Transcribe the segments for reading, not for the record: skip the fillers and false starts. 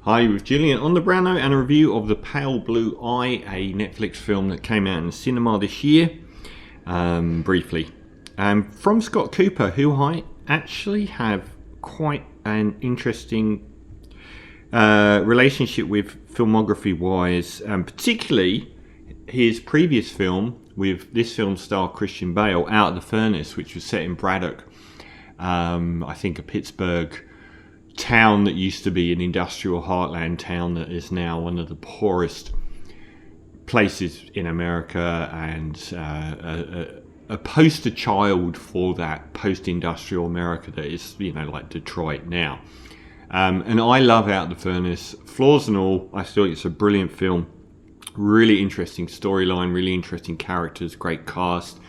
Hi, with Gillian on the Browno and a review of The Pale Blue Eye, a Netflix film that came out in the cinema this year, briefly. From Scott Cooper, who I actually have quite an interesting relationship with filmography-wise, particularly his previous film with this film star Christian Bale, Out of the Furnace, which was set in Braddock, I think a Pittsburgh town that used to be an industrial heartland town that is now one of the poorest places in America, and a poster child for that post-industrial America that is, like Detroit now. And I love Out of the Furnace, flaws and all. I still think it's a brilliant film. Really interesting storyline, really interesting characters, great cast,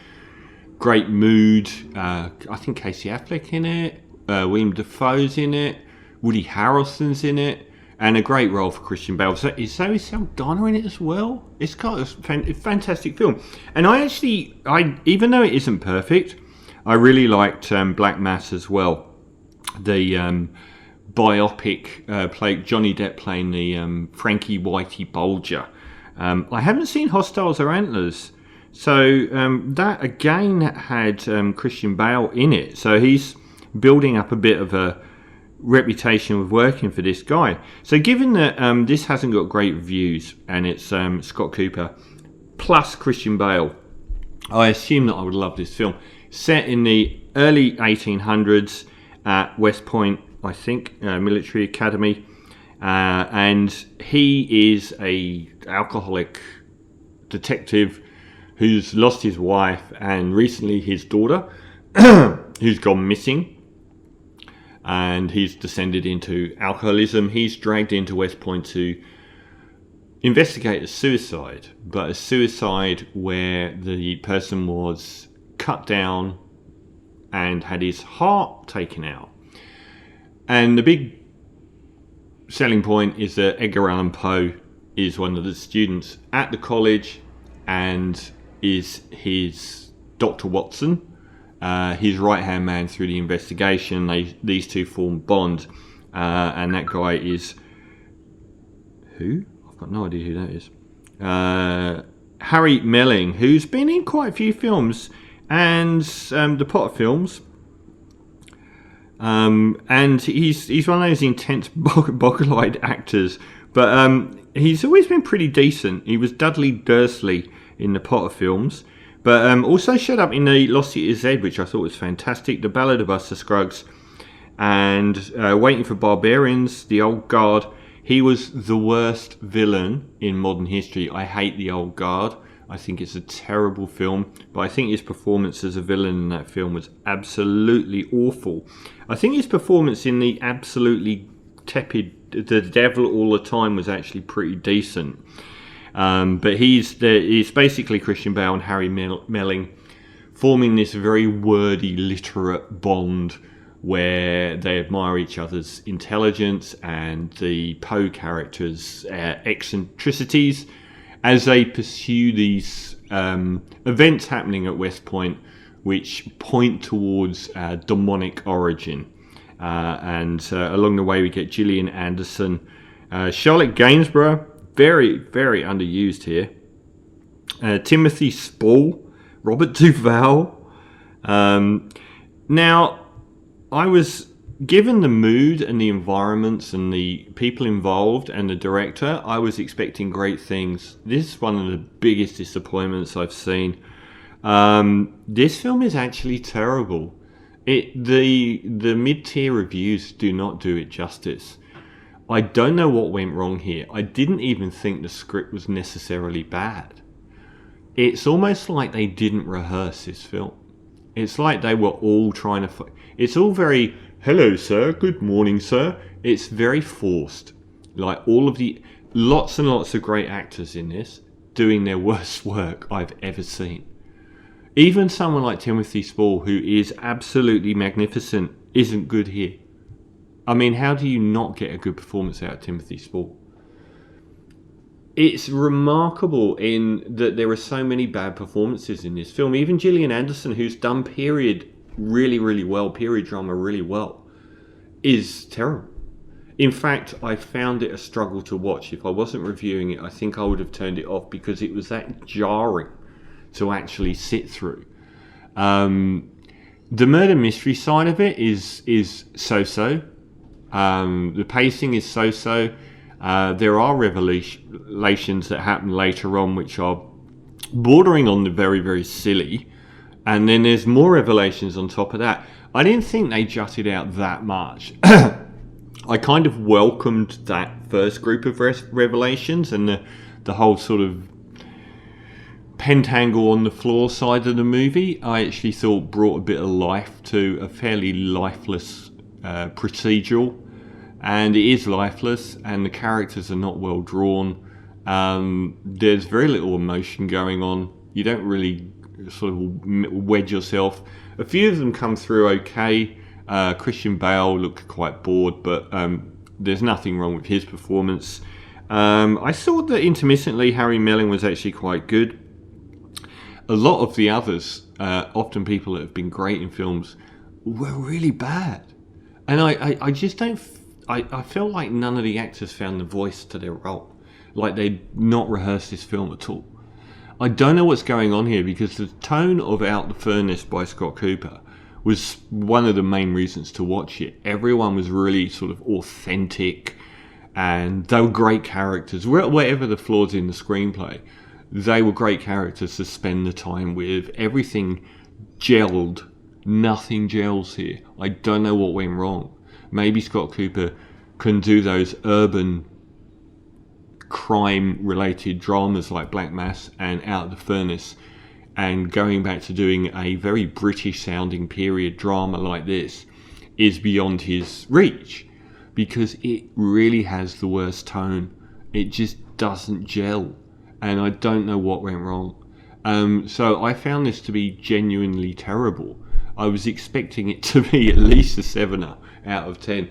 great mood. I think Casey Affleck in it, William Dafoe's in it, Woody Harrelson's in it, and a great role for Christian Bale. So is Zoe Saldana in it as well? It's got a fantastic film. And I even though it isn't perfect, I really liked Black Mass as well. The biopic, Johnny Depp playing the Frankie Whitey Bulger. I haven't seen Hostiles or Antlers, so that again had Christian Bale in it. So he's building up a bit of a reputation with working for this guy. So given that this hasn't got great reviews and it's Scott Cooper plus Christian Bale, I assume that I would love this film. Set in the early 1800s at West Point, I think, military academy, and he is a alcoholic detective who's lost his wife and recently his daughter who's gone missing, and he's descended into alcoholism. He's dragged into West Point to investigate a suicide, but a suicide where the person was cut down and had his heart taken out. And the big selling point is that Edgar Allan Poe is one of the students at the college and is his Dr. Watson, his right-hand man through the investigation. These two form bond, and that guy is who? I've got no idea who that is. Harry Melling, who's been in quite a few films, and the Potter films. And he's one of those intense boggle-eyed actors, but he's always been pretty decent. He was Dudley Dursley in the Potter films, but also showed up in the Lost City of Z, which I thought was fantastic, The Ballad of Buster Scruggs, and Waiting for Barbarians, The Old Guard. He was the worst villain in modern history. I hate The Old Guard. I think it's a terrible film, but I think his performance as a villain in that film was absolutely awful. I think his performance in the absolutely tepid The Devil All the Time was actually pretty decent. But he's basically Christian Bale and Harry Melling forming this very wordy, literate bond where they admire each other's intelligence and the Poe character's eccentricities as they pursue these events happening at West Point, which point towards demonic origin. And along the way, we get Gillian Anderson, Charlotte Gainsborough, very, very underused here, Timothy Spall, Robert Duvall. Now, I was given the mood and the environments and the people involved and the director, I was expecting great things. This is one of the biggest disappointments I've seen. This film is actually terrible. The mid-tier reviews do not do it justice. I don't know what went wrong here. I didn't even think the script was necessarily bad. It's almost like they didn't rehearse this film. It's like they were all trying to... It's all very... Hello, sir. Good morning, sir. It's very forced. Like lots and lots of great actors in this doing their worst work I've ever seen. Even someone like Timothy Spall, who is absolutely magnificent, isn't good here. I mean, how do you not get a good performance out of Timothy Spall? It's remarkable in that there are so many bad performances in this film. Even Gillian Anderson, who's done period really, really well, period drama really well, is terrible. In fact, I found it a struggle to watch. If I wasn't reviewing it, I think I would have turned it off because it was that jarring to actually sit through. The murder mystery side of it is so-so. The pacing is so-so. There are revelations that happen later on which are bordering on the very, very silly. And then there's more revelations on top of that. I didn't think they jutted out that much. I kind of welcomed that first group of revelations and the whole sort of pentangle on the floor side of the movie. I actually thought brought a bit of life to a fairly lifeless procedural. And it is lifeless, and the characters are not well drawn. There's very little emotion going on. You don't really sort of wedge yourself. A few of them come through okay. Christian Bale looked quite bored, but there's nothing wrong with his performance. I thought that intermittently Harry Melling was actually quite good. A lot of the others, often people that have been great in films, were really bad. And I just don't... I feel like none of the actors found the voice to their role. Like they'd not rehearsed this film at all. I don't know what's going on here, because the tone of Out the Furnace by Scott Cooper was one of the main reasons to watch it. Everyone was really sort of authentic, and they were great characters. Whatever the flaws in the screenplay, they were great characters to spend the time with. Everything gelled. Nothing gels here. I don't know what went wrong. Maybe Scott Cooper can do those urban crime-related dramas like Black Mass and Out of the Furnace, and going back to doing a very British-sounding period drama like this is beyond his reach, because it really has the worst tone. It just doesn't gel, and I don't know what went wrong. So I found this to be genuinely terrible. I was expecting it to be at least a 7er out of 10.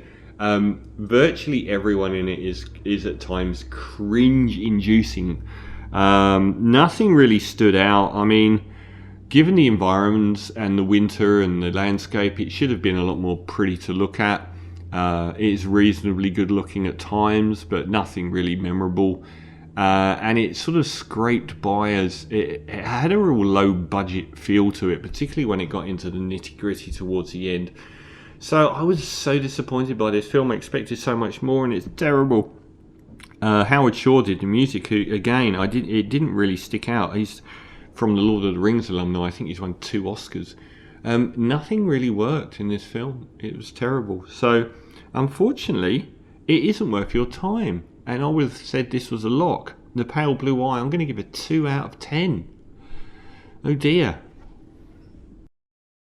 Virtually everyone in it is at times cringe-inducing. Nothing really stood out. I mean, given the environments and the winter and the landscape, it should have been a lot more pretty to look at. It is reasonably good looking at times, but nothing really memorable. And it sort of scraped by as it had a real low budget feel to it, particularly when it got into the nitty gritty towards the end. So I was so disappointed by this film. I expected so much more, and it's terrible. Howard Shore did the music. Who, again, it didn't really stick out. He's from the Lord of the Rings alumni. I think he's won 2 Oscars. Nothing really worked in this film. It was terrible. So unfortunately, it isn't worth your time. And I would have said this was a lock. The Pale Blue Eye, I'm going to give it 2 out of 10. Oh dear.